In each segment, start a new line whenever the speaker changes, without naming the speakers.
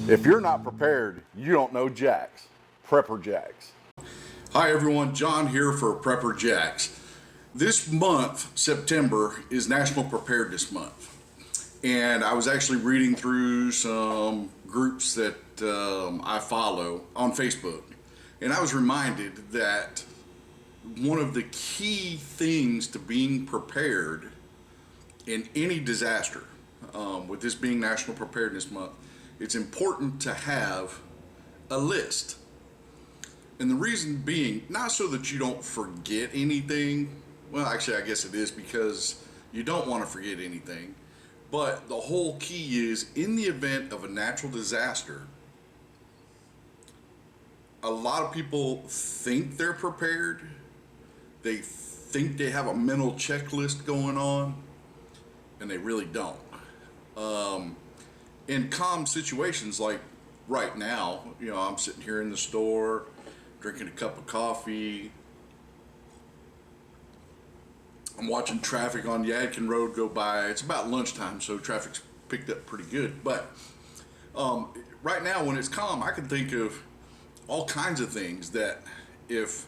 If you're not prepared, you don't know JAKZ. Prepper JAKZ.
Hi everyone, John here for Prepper JAKZ. This month, September, is National Preparedness Month. And I was actually reading through some groups that I follow on Facebook. And I was reminded that one of the key things to being prepared in any disaster, with this being National Preparedness Month, it's important to have a list. And the reason being, not so that you don't forget anything. Well, actually, I guess it is because you don't want to forget anything. But the whole key is, in the event of a natural disaster, a lot of people think they're prepared. They think they have a mental checklist going on, and they really don't. In calm situations like right now, I'm sitting here in the store, drinking a cup of coffee. I'm watching traffic on Yadkin Road go by. It's about lunchtime, so traffic's picked up pretty good. But right now, when it's calm, I can think of all kinds of things that if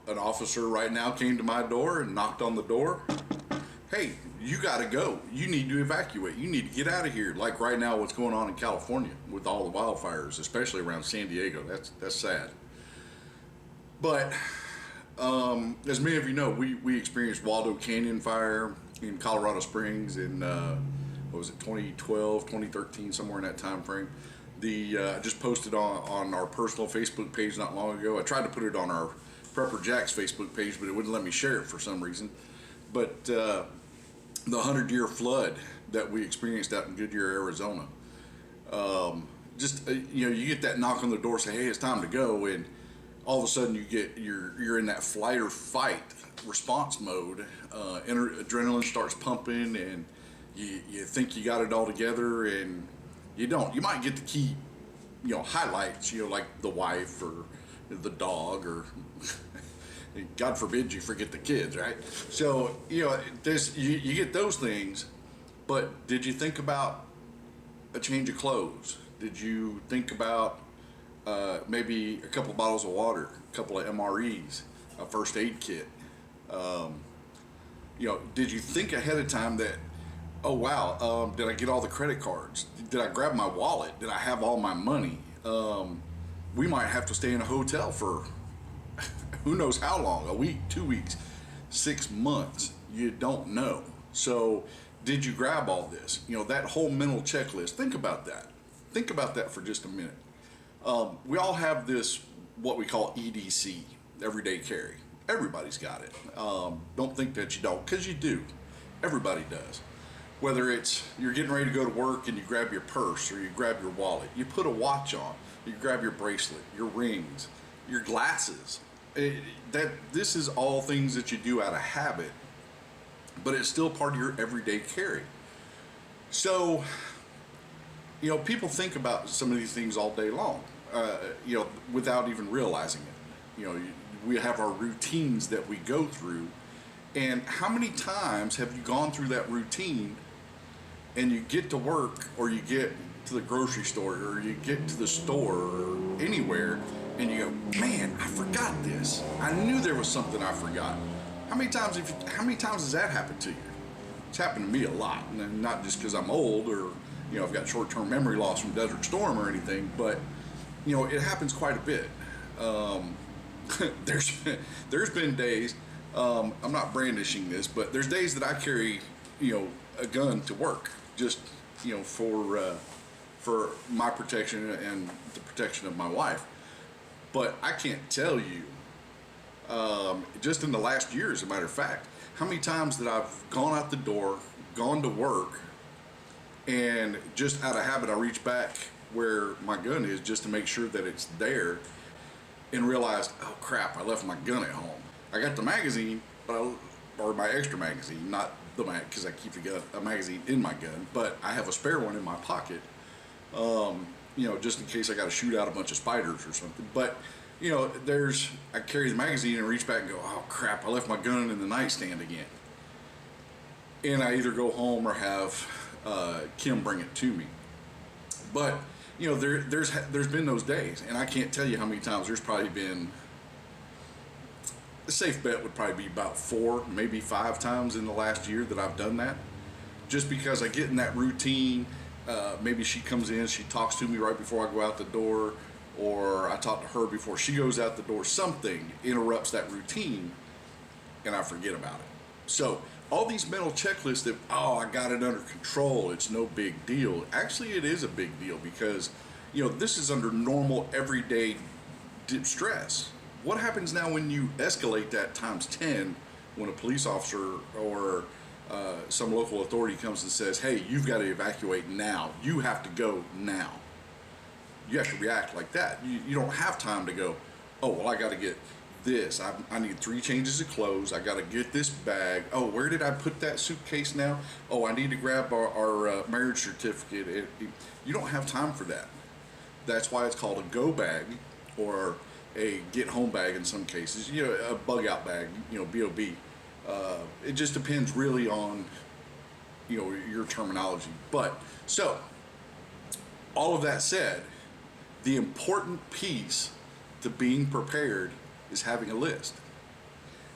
an officer right now came to my door and knocked on the door, hey, you got to go. You need to evacuate. You need to get out of here. Like right now, what's going on in California with all the wildfires, especially around San Diego. That's sad. But as many of you know, we experienced Waldo Canyon fire in Colorado Springs in, 2012, 2013, somewhere in that time frame. I just posted on our personal Facebook page not long ago. I tried to put it on our Prepper JAKZ Facebook page, but it wouldn't let me share it for some reason. But the 100-year flood that we experienced out in Goodyear, Arizona. You get that knock on the door, say, hey, it's time to go, and all of a sudden you're in that flight or fight response mode. Adrenaline starts pumping, and you think you got it all together, and you don't. You might get the key, highlights, like the wife or the dog, or God forbid you forget the kids, right? So you get those things, but did you think about a change of clothes? Did you think about maybe a couple of bottles of water, a couple of MREs, a first aid kit? Did you think ahead of time that, oh wow, did I get all the credit cards? Did I grab my wallet? Did I have all my money? We might have to stay in a hotel for who knows how long, a week, 2 weeks, 6 months. You don't know. So did you grab all this? That whole mental checklist. Think about that. Think about that for just a minute. We all have this, what we call EDC, everyday carry. Everybody's got it. Don't think that you don't, because you do. Everybody does. Whether it's you're getting ready to go to work and you grab your purse or you grab your wallet, you put a watch on, you grab your bracelet, your rings, your glasses. This is all things that you do out of habit, but it's still part of your everyday carry. So, people think about some of these things all day long, without even realizing it. We have our routines that we go through, and how many times have you gone through that routine and you get to work, or you get to the grocery store, or you get to the store, or anywhere, and you go, man, I forgot this. I knew there was something I forgot. How many times has that happened to you? It's happened to me a lot, and not just because I'm old or I've got short-term memory loss from Desert Storm or anything, but it happens quite a bit. There's been days. I'm not brandishing this, but there's days that I carry a gun to work, just for my protection and the protection of my wife. But I can't tell you, just in the last year, as a matter of fact, how many times that I've gone out the door, gone to work, and just out of habit, I reach back where my gun is just to make sure that it's there, and realized, oh crap, I left my gun at home. I got the magazine, or my extra magazine, not the mag, because I keep a magazine in my gun, but I have a spare one in my pocket. Just in case I got to shoot out a bunch of spiders or something. But, I carry the magazine and reach back and go, oh crap, I left my gun in the nightstand again. And I either go home or have Kim bring it to me. But you know, there's been those days, and I can't tell you how many times. There's probably been, a safe bet would probably be about 4, maybe 5 times in the last year that I've done that, just because I get in that routine. Maybe she comes in, she talks to me right before I go out the door, or I talk to her before she goes out the door. Something interrupts that routine, and I forget about it. So all these mental checklists that, oh, I got it under control, it's no big deal. Actually, it is a big deal, because, you know, this is under normal everyday stress. What happens now when you escalate that times 10 when a police officer or some local authority comes and says, hey, you've got to evacuate now. You have to go now. You have to react like that. You don't have time to go, oh, well, I got to get this. I need 3 changes of clothes. I got to get this bag. Oh, where did I put that suitcase now? Oh, I need to grab our marriage certificate. You don't have time for that. That's why it's called a go bag, or a get home bag in some cases. You know, a bug out bag, you know, BOB. It just depends really on, you know, your terminology. But so all of that said, the important piece to being prepared is having a list.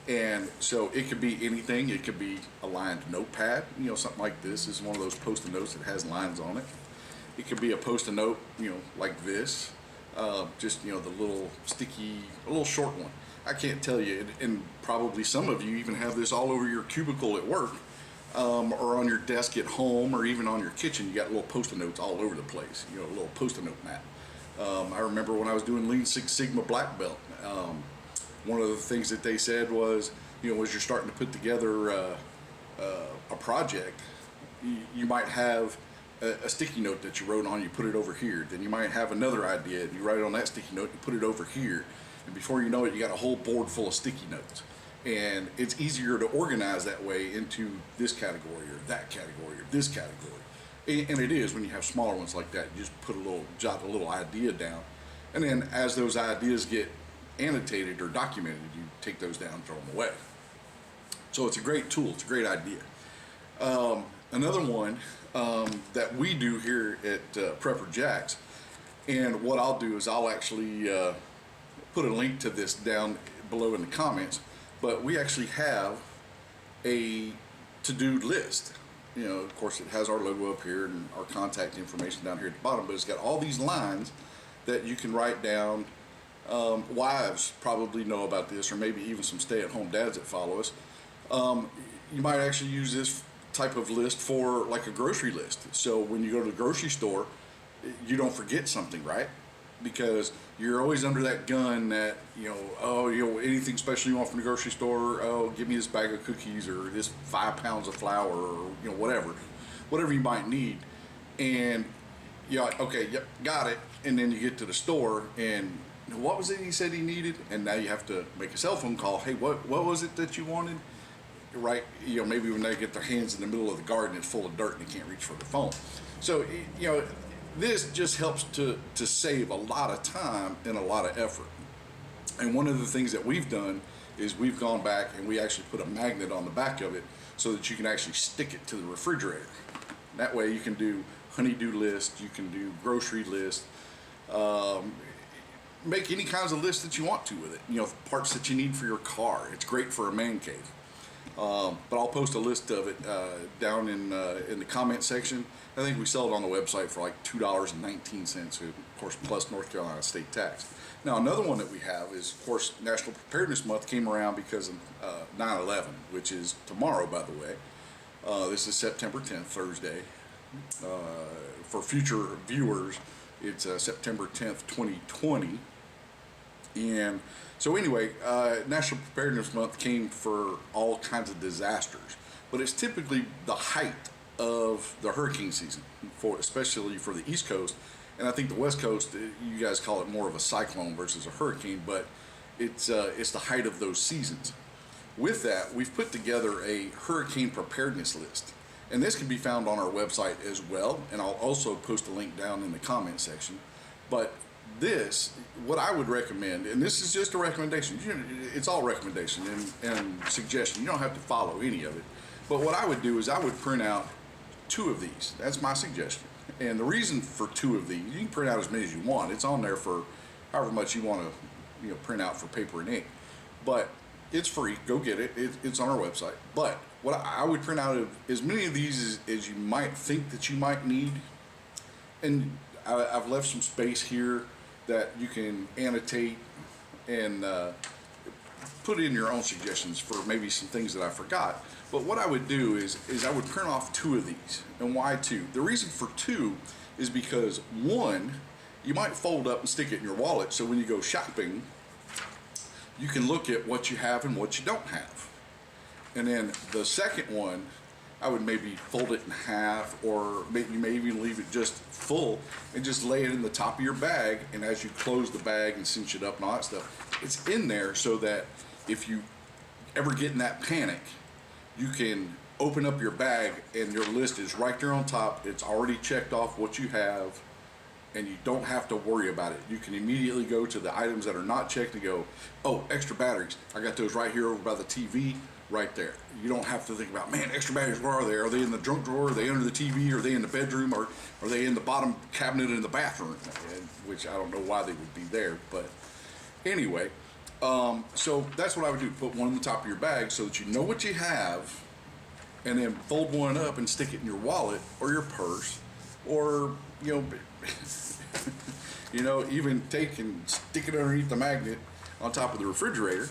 And so it could be anything. It could be a lined notepad, you know, something like this. This is one of those post-it notes that has lines on it. It could be a post-it note, you know, like this. Just, you know, the little sticky, a little short one. I can't tell you, and probably some of you even have this all over your cubicle at work, or on your desk at home, or even on your kitchen. You got little post-it notes all over the place, you know, a little post-it note mat. I remember when I was doing Lean Six Sigma Black Belt, one of the things that they said was, you know, as you're starting to put together a project, you might have a sticky note that you wrote on, you put it over here. Then you might have another idea, and you write it on that sticky note, and put it over here. And before you know it, you got a whole board full of sticky notes. And it's easier to organize that way into this category, or that category, or this category. And it is when you have smaller ones like that. You just jot a little idea down. And then as those ideas get annotated or documented, you take those down and throw them away. So it's a great tool, it's a great idea. Another one that we do here at Prepper JAKZ, and what I'll do is I'll actually put a link to this down below in the comments, but we actually have a to-do list. You know, of course, it has our logo up here and our contact information down here at the bottom, but it's got all these lines that you can write down. Wives probably know about this, or maybe even some stay-at-home dads that follow us. You might actually use this type of list for like a grocery list. So when you go to the grocery store, you don't forget something, right? Because you're always under that gun that, you know, oh, you know, anything special you want from the grocery store, oh, give me this bag of cookies, or this 5 pounds of flour, or, you know, whatever you might need. And you're like, okay, yep, got it. And then you get to the store, and what was it he said he needed? And now you have to make a cell phone call. Hey, what was it that you wanted? Right, you know, maybe when they get their hands in the middle of the garden, it's full of dirt and they can't reach for the phone. So, you know, this just helps to save a lot of time and a lot of effort. And one of the things that we've done is we've gone back and we actually put a magnet on the back of it so that you can actually stick it to the refrigerator. That way you can do honey-do list, you can do grocery list, make any kinds of lists that you want to with it. You know, parts that you need for your car. It's great for a man cave. But I'll post a list of it down in the comment section. I think we sell it on the website for like $2.19, of course, plus North Carolina state tax. Now, another one that we have is, of course, National Preparedness Month came around because of 9/11, which is tomorrow, by the way. This is September 10th, Thursday. For future viewers, it's September 10th, 2020. And so anyway, National Preparedness Month came for all kinds of disasters, but it's typically the height of the hurricane season, especially for the East Coast. And I think the West Coast, you guys call it more of a cyclone versus a hurricane, but it's the height of those seasons. With that, we've put together a hurricane preparedness list. And this can be found on our website as well, and I'll also post a link down in the comment section. But this, what I would recommend, and this is just a recommendation, it's all recommendation and suggestion. You don't have to follow any of it. But what I would do is I would print out 2 of these. That's my suggestion. And the reason for 2 of these, you can print out as many as you want. It's on there for however much you want to, print out for paper and ink. But it's free. Go get it. It's on our website. But what I would print out as many of these as you might think that you might need. And I've left some space here that you can annotate and put in your own suggestions for maybe some things that I forgot. But what I would do is I would print off 2 of these. And why 2? The reason for 2 is because 1, you might fold up and stick it in your wallet, so when you go shopping, you can look at what you have and what you don't have. And then the second one, I would maybe fold it in half, or maybe you may even leave it just full and just lay it in the top of your bag. And as you close the bag and cinch it up and all that stuff, it's in there so that if you ever get in that panic, you can open up your bag and your list is right there on top. It's already checked off what you have, and you don't have to worry about it. You can immediately go to the items that are not checked and go, oh, extra batteries. I got those right here over by the TV, right there. You don't have to think about, man, extra batteries, where are they? Are they in the junk drawer? Are they under the TV? Are they in the bedroom? Or are they in the bottom cabinet in the bathroom? Which I don't know why they would be there, but anyway. So that's what I would do. Put one on the top of your bag so that you know what you have, and then fold one up and stick it in your wallet or your purse, or even take and stick it underneath the magnet on top of the refrigerator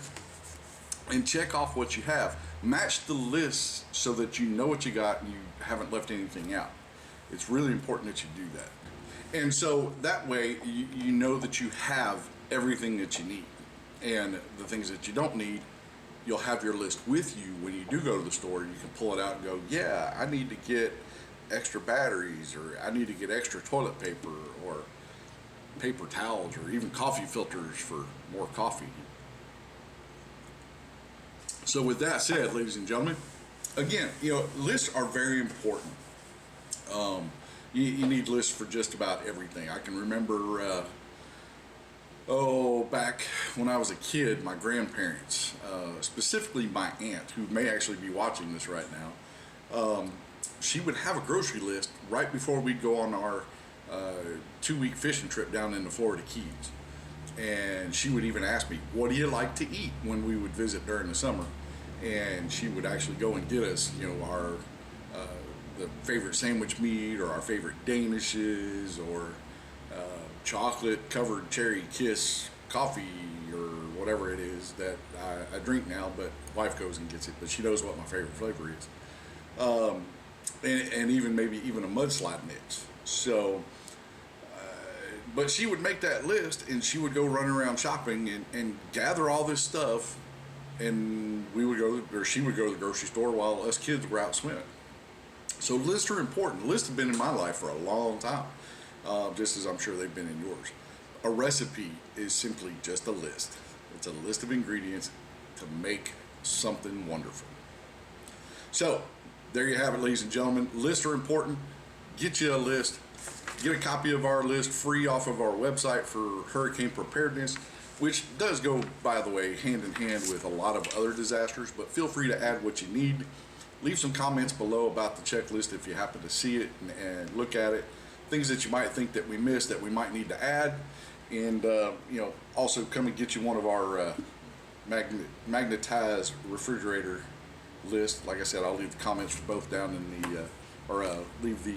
and check off what you have. Match the list so that you know what you got and you haven't left anything out. It's really important that you do that. And so that way you know that you have everything that you need. And the things that you don't need, you'll have your list with you when you do go to the store. You can pull it out and go, yeah, I need to get extra batteries, or I need to get extra toilet paper, or paper towels, or even coffee filters for more coffee. So with that said, ladies and gentlemen, again, lists are very important. You need lists for just about everything. I can remember back when I was a kid, my grandparents, specifically my aunt, who may actually be watching this right now, she would have a grocery list right before we'd go on our 2-week fishing trip down in the Florida Keys. And she would even ask me, what do you like to eat, when we would visit during the summer. And she would actually go and get us, our the favorite sandwich meat, or our favorite Danishes, or chocolate covered cherry kiss coffee, or whatever it is that I drink now, but wife goes and gets it, but she knows what my favorite flavor is. And even maybe even a mudslide mix. So but she would make that list, and she would go run around shopping and gather all this stuff, and we would go, or she would go to the grocery store while us kids were out swimming. So lists are important. Lists have been in my life for a long time, just as I'm sure they've been in yours. A recipe is simply just a list. It's a list of ingredients to make something wonderful. So there you have it, ladies and gentlemen. Lists are important. Get you a list. Get a copy of our list free off of our website for hurricane preparedness, which does go, by the way, hand in hand with a lot of other disasters, but feel free to add what you need. Leave some comments below about the checklist if you happen to see it and look at it. Things that you might think that we missed that we might need to add. And, also come and get you one of our magnetized refrigerator list. Like I said, I'll leave the comments for both down in the, leave the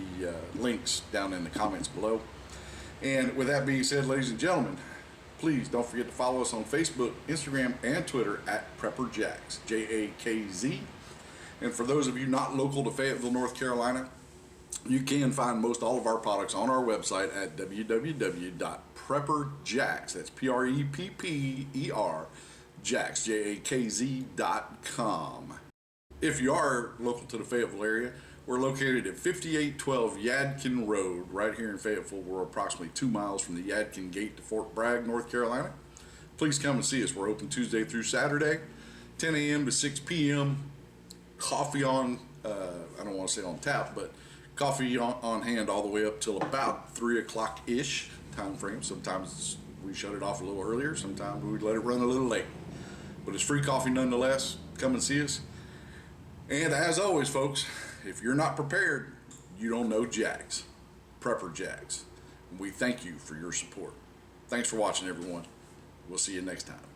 links down in the comments below. And with that being said, ladies and gentlemen, please don't forget to follow us on Facebook, Instagram, and Twitter at PrepperJAKZ, JAKZ. And for those of you not local to Fayetteville, North Carolina, you can find most all of our products on our website at www.prepperjakz, that's PREPPER, JAKZ, JAKZ.com. If you are local to the Fayetteville area, we're located at 5812 Yadkin Road, right here in Fayetteville. We're approximately 2 miles from the Yadkin Gate to Fort Bragg, North Carolina. Please come and see us. We're open Tuesday through Saturday, 10 a.m. to 6 p.m. Coffee on, I don't want to say on tap, but coffee on hand all the way up till about 3 o'clock-ish time frame. Sometimes we shut it off a little earlier. Sometimes we let it run a little late. But it's free coffee nonetheless. Come and see us. And as always, folks, if you're not prepared, you don't know JAKZ. Prepper JAKZ. We thank you for your support. Thanks for watching, everyone. We'll see you next time.